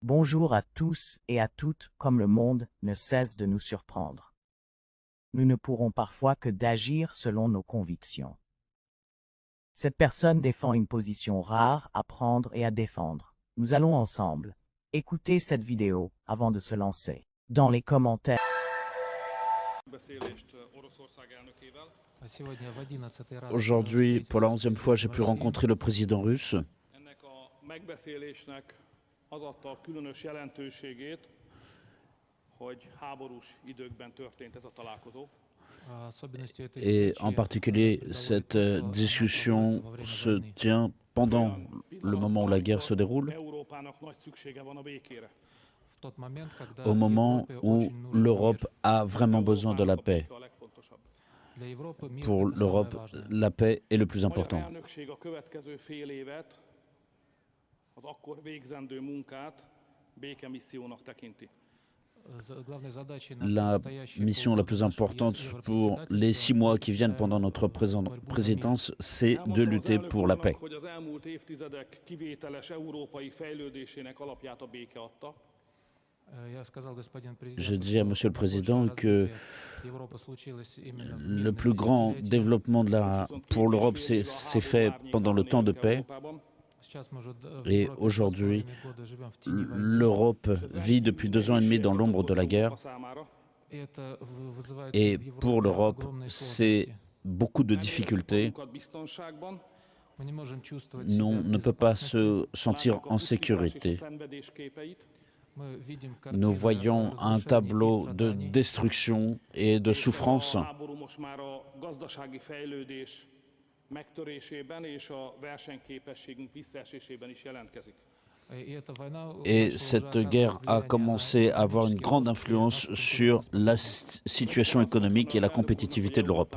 Bonjour à tous et à toutes, comme le monde ne cesse de nous surprendre. Nous ne pourrons parfois que d'agir selon nos convictions. Cette personne défend une position rare à prendre et à défendre. Nous allons ensemble écouter cette vidéo avant de se lancer. Dans les commentaires. Aujourd'hui, pour la 11e fois, j'ai pu rencontrer le président russe. Az adta a különös jelentőségét, hogy háborús időkben történt ez a találkozó. Et en particulier, cette discussion se tient pendant le moment où la guerre se déroule, Európának nagy szüksége van a békére. au moment où l'Europe a vraiment besoin de la paix. A legfontosabb. Pour l'Europe, la paix est le plus A important. elnökség a következő fél évet, az akkor végzendő munkát békemissziónak tekinti. La mission la plus importante pour les 6 mois qui viennent pendant notre présidence, c'est de lutter pour la paix. Hogy az elmúlt évtizedek kivételes európai fejlődésének alapját a béke adta. Je dis à Monsieur le Président que le plus grand développement pour l'Europe s'est fait pendant le temps de paix. Et aujourd'hui, l'Europe vit depuis 2 ans et demi dans l'ombre de la guerre. Et pour l'Europe, c'est beaucoup de difficultés. On ne peut pas se sentir en sécurité. Nous voyons un tableau de destruction et de souffrance. Megtörésében és a versenyképességünk visszaesésében is jelentkezik. Et cette guerre a commencé à avoir une grande influence sur la situation économique et la compétitivité de l'Europe.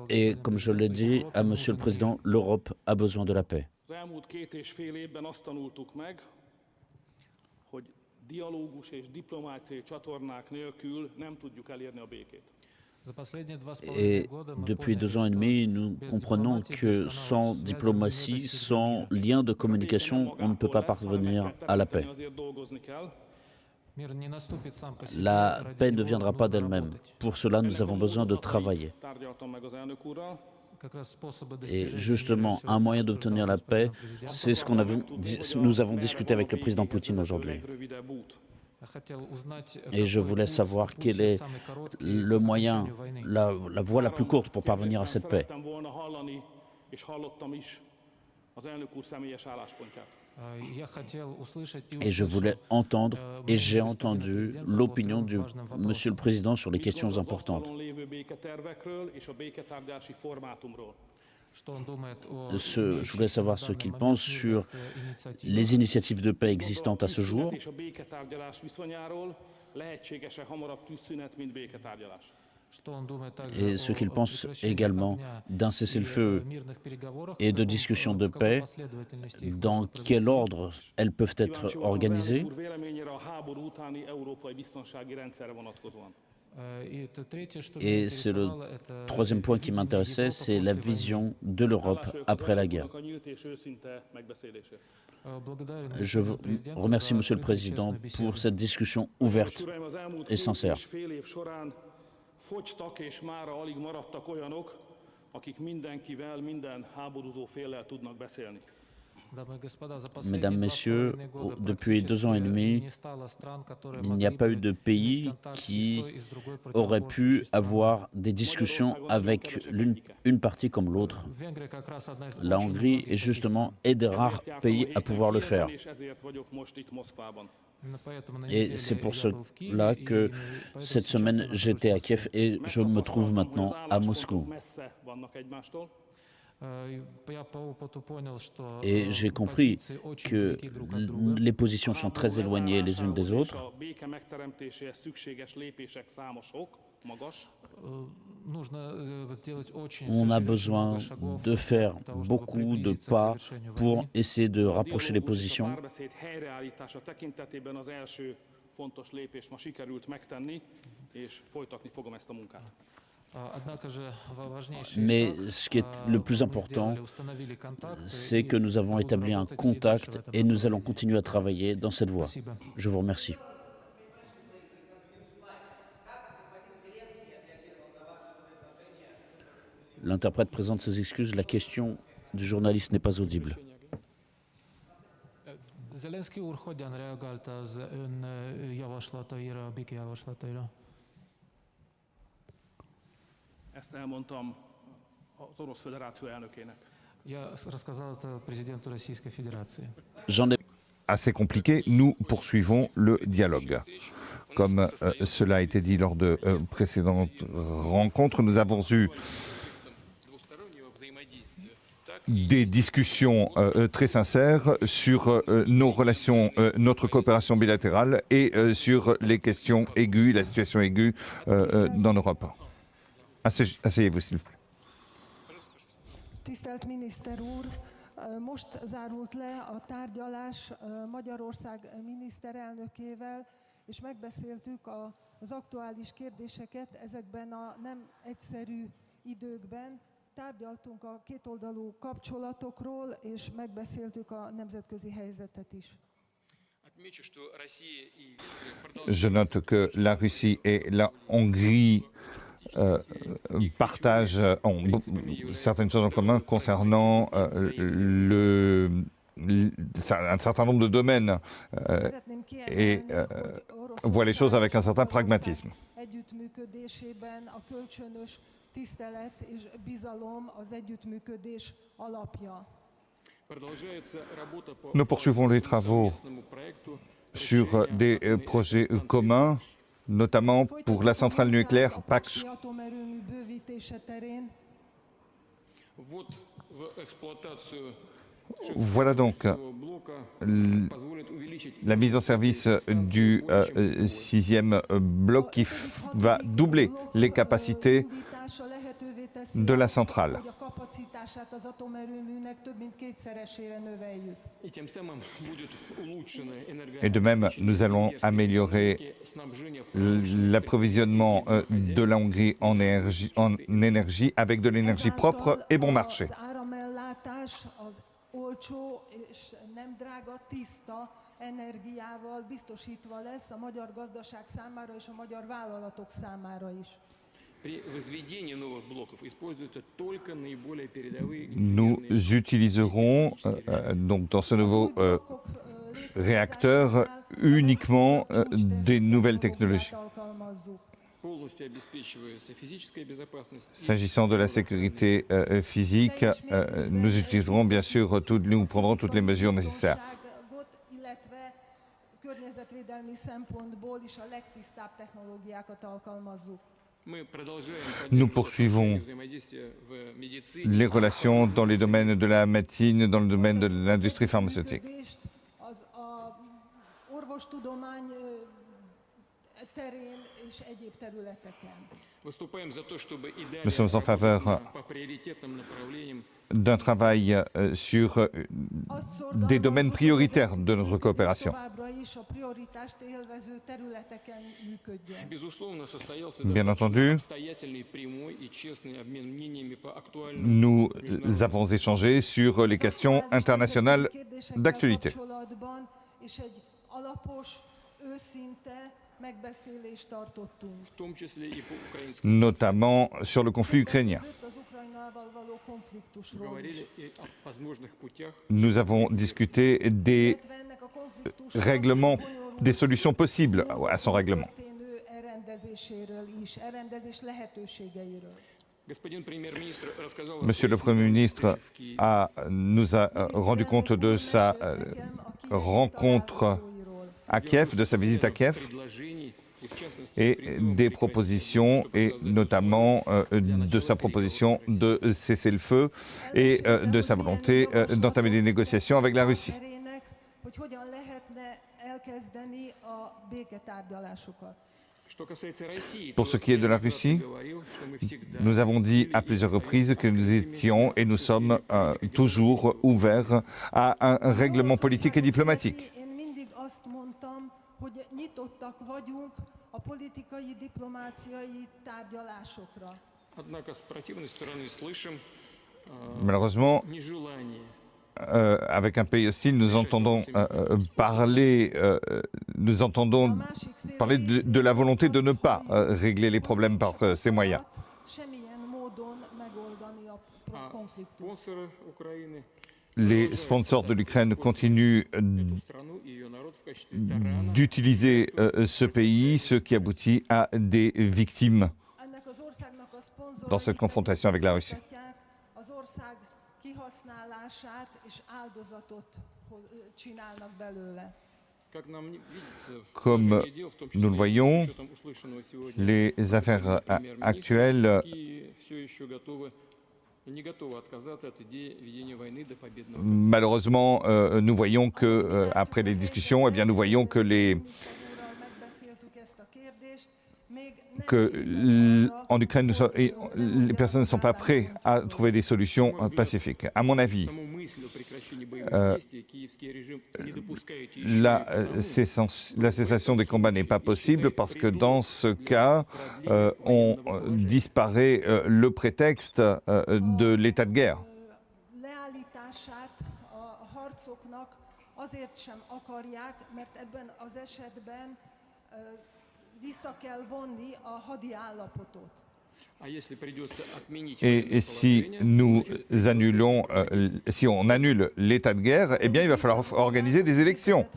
Et comme je l'ai dit à Monsieur le Président, l'Europe a besoin de la paix. Az elmúlt 2,5 évben azt tanultuk meg, hogy dialógus és diplomáciai csatornák nélkül nem tudjuk elérni a békét. Et depuis 2 ans et demi, nous comprenons que sans diplomatie, sans lien de communication, on ne peut pas parvenir à la paix. La paix ne viendra pas d'elle-même. Pour cela, nous avons besoin de travailler. Et justement, un moyen d'obtenir la paix, c'est ce nous avons discuté avec le président Poutine aujourd'hui. Et je voulais savoir quel est le moyen, la voie la plus courte pour parvenir à cette paix. Et je voulais entendre, et j'ai entendu l'opinion du Monsieur le Président sur les questions importantes. Je voulais savoir ce qu'il pense sur les initiatives de paix existantes à ce jour et ce qu'il pense également d'un cessez-le-feu et de discussions de paix, dans quel ordre elles peuvent être organisées. Et c'est le 3e point qui m'intéressait, c'est la vision de l'Europe après la guerre. Je vous remercie, Monsieur le Président, pour cette discussion ouverte et sincère. Fogytak és mára alig maradtak olyanok, akik mindenkivel, minden háborúzó féllel tudnak beszélni. Mesdames, Messieurs, depuis 2 ans et demi, il n'y a pas eu de pays qui aurait pu avoir des discussions avec une partie comme l'autre. La Hongrie est justement un des rares pays à pouvoir le faire. Et c'est pour cela que cette semaine, j'étais à Kiev et je me trouve maintenant à Moscou. Et j'ai compris que les positions sont très éloignées les unes des autres. On a besoin de faire beaucoup de pas pour essayer de rapprocher les positions. Mais ce qui est le plus important, c'est que nous avons établi un contact et nous allons continuer à travailler dans cette voie. Je vous remercie. L'interprète présente ses excuses. La question du journaliste n'est pas audible. Zelenszky úr hogyan reagált az ön javaslataira, a békejavaslataira? Ezt elmondtam az Orosz Föderáció elnökének. Я рассказал это президенту Российской Федерации. Assez compliqué, nous poursuivons le dialogue. Comme cela a été dit lors de précédentes rencontres, nous avons eu des discussions très sincères sur nos relations, notre coopération bilatérale et sur les questions aiguës, la situation aiguë dans l'Europe. Asseyez-vous, s'il vous plaît. Tisztelt miniszter úr, most zárult le a tárgyalás Magyarország miniszterelnökével, és megbeszéltük az aktuális kérdéseket ezekben a nem egyszerű időkben. Tárgyaltunk a kétoldalú kapcsolatokról, és megbeszéltük a nemzetközi helyzetet is. Je note que la Russie et la Hongrie partagent certaines choses en commun concernant un certain nombre de domaines et voient les choses avec un certain pragmatisme. Nous poursuivons les travaux sur des projets communs, notamment pour la centrale nucléaire Paks. Voilà donc la mise en service du sixième bloc qui va doubler les capacités de la centrale. Et de même, nous allons améliorer l'approvisionnement de la Hongrie en énergie avec de l'énergie propre et bon marché. Nous utiliserons donc dans ce nouveau réacteur uniquement des nouvelles technologies. S'agissant de la sécurité physique, nous utiliserons bien sûr nous prendrons toutes les mesures nécessaires. Nous poursuivons les relations dans les domaines de la médecine, dans le domaine de l'industrie pharmaceutique. Nous sommes en faveur d'un travail sur des domaines prioritaires de notre coopération. Bien entendu, nous avons échangé sur les questions internationales d'actualité, notamment sur le conflit ukrainien. Nous avons discuté des règlements, des solutions possibles à son règlement. Monsieur le Premier ministre nous a rendu compte de sa rencontre à Kiev, de sa visite à Kiev, et des propositions, et notamment de sa proposition de cesser le feu et de sa volonté d'entamer des négociations avec la Russie. Pour ce qui est de la Russie, nous avons dit à plusieurs reprises que nous étions et nous sommes toujours ouverts à un règlement politique et diplomatique. Malheureusement, avec un pays hostile, nous entendons parler de la volonté de ne pas régler les problèmes par ces moyens. Les sponsors de l'Ukraine continuent d'utiliser ce pays, ce qui aboutit à des victimes dans cette confrontation avec la Russie. Comme nous le voyons, les affaires actuelles malheureusement, nous voyons que, après les discussions, eh bien, nous voyons que en Ukraine, les personnes ne sont pas prêtes à trouver des solutions pacifiques. À mon avis, la cessation des combats n'est pas possible parce que dans ce cas, on disparaît le prétexte de l'état de guerre. Et si nous annulons, si on annule l'état de guerre, eh bien, il va falloir organiser des élections.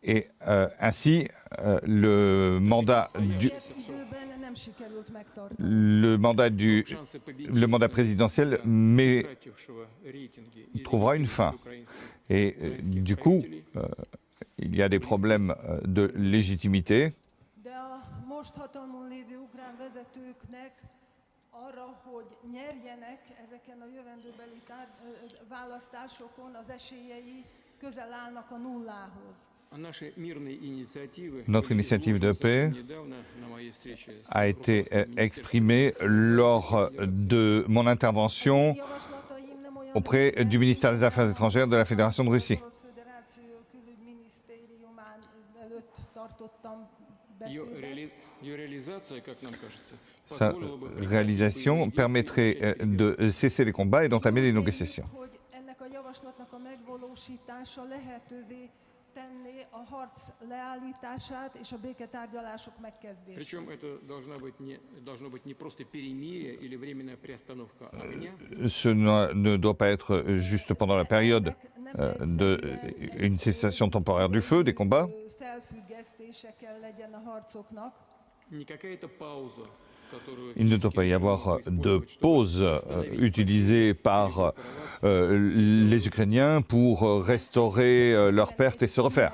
Et ainsi, le mandat présidentiel trouvera une fin. Et du coup, il y a des problèmes de légitimité. Notre initiative de paix a été exprimée lors de mon intervention auprès du ministère des Affaires étrangères de la Fédération de Russie. Sa réalisation permettrait de cesser les combats et d'entamer des négociations. Ce ne doit pas être juste pendant la période d'une cessation temporaire du feu, des combats. Il ne doit pas y avoir de pause utilisée par les Ukrainiens pour restaurer leurs pertes et se refaire.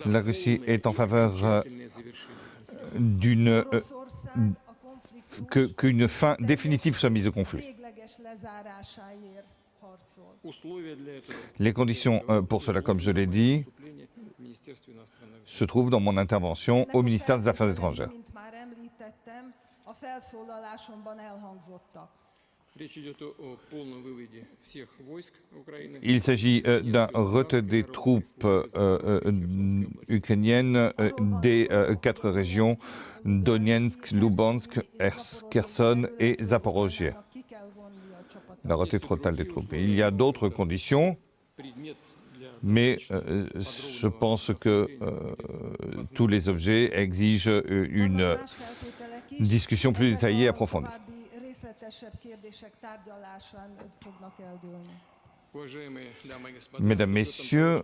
La Russie est en faveur qu'une fin définitive soit mise au conflit. Les conditions pour cela, comme je l'ai dit, se trouvent dans mon intervention au ministère des Affaires étrangères. Il s'agit d'un retrait des troupes ukrainiennes des 4 régions Donetsk, Luhansk, Kherson et Zaporozhye. La retrait totale des troupes. Il y a d'autres conditions, mais je pense que tous les objets exigent une discussion plus détaillée et approfondie. Mesdames, Messieurs,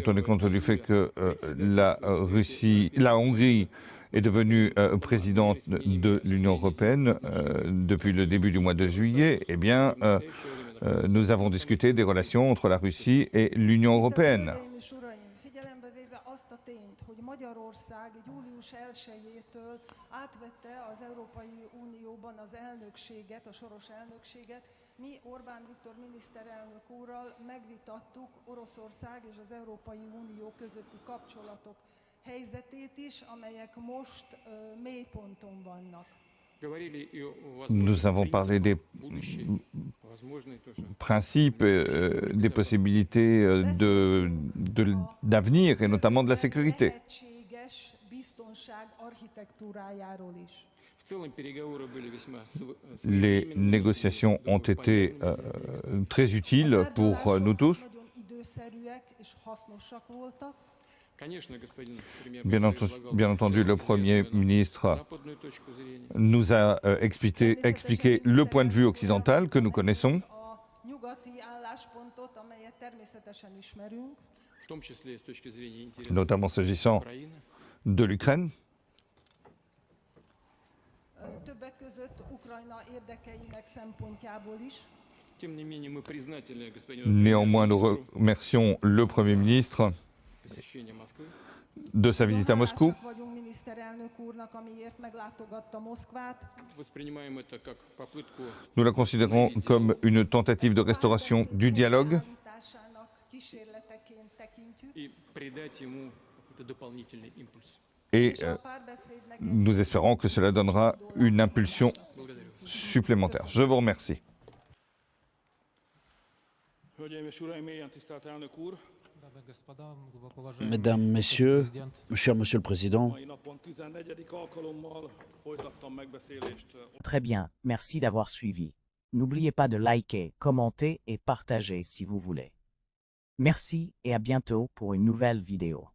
tenez compte du fait que la Hongrie est devenue présidente de l'Union européenne depuis le début du mois de juillet, eh bien, nous avons discuté des relations entre la Russie et l'Union européenne. Magyarország július 1-től átvette az Európai Unióban az elnökséget, a soros elnökséget. Mi Orbán Viktor miniszterelnök úrral megvitattuk Oroszország és az Európai Unió közötti kapcsolatok helyzetét is, amelyek most mélyponton vannak. Nous avons parlé des principes, des possibilités d'avenir et notamment de la sécurité. Lehetséges biztonság architektúrájáról is. Les négociations ont été très utiles pour nous tous. Nagyon időszerűek és hasznosak voltak. Bien entendu, le Premier ministre nous a expliqué le point de vue occidental que nous connaissons, A nyugati álláspontot, amelyet természetesen ismerünk. notamment s'agissant de l'Ukraine. Többek között Ukrajna érdekeinek szempontjából is. Néanmoins, nous remercions le Premier ministre de sa visite à Moscou. Hálásak vagyunk miniszterelnök úrnak, amiért meglátogatta Moszkvát. Nous la considérons comme une tentative de restauration du dialogue Állításának kísérleteként tekintjük. et És a párbeszédnek egy nous espérons que cela donnera une impulsion supplémentaire. Je vous remercie. Hölgyeim és uraim, mélyen tisztelt elnök úr! Дамы и господа, глубоко уважаемый Mesdames, Messieurs, президент, cher Monsieur le Président, Mai napon 14. alkalommal folytattam megbeszélést Très bien, merci d'avoir suivi. N'oubliez pas de liker, commenter et partager si vous voulez. Merci et à bientôt pour une nouvelle vidéo.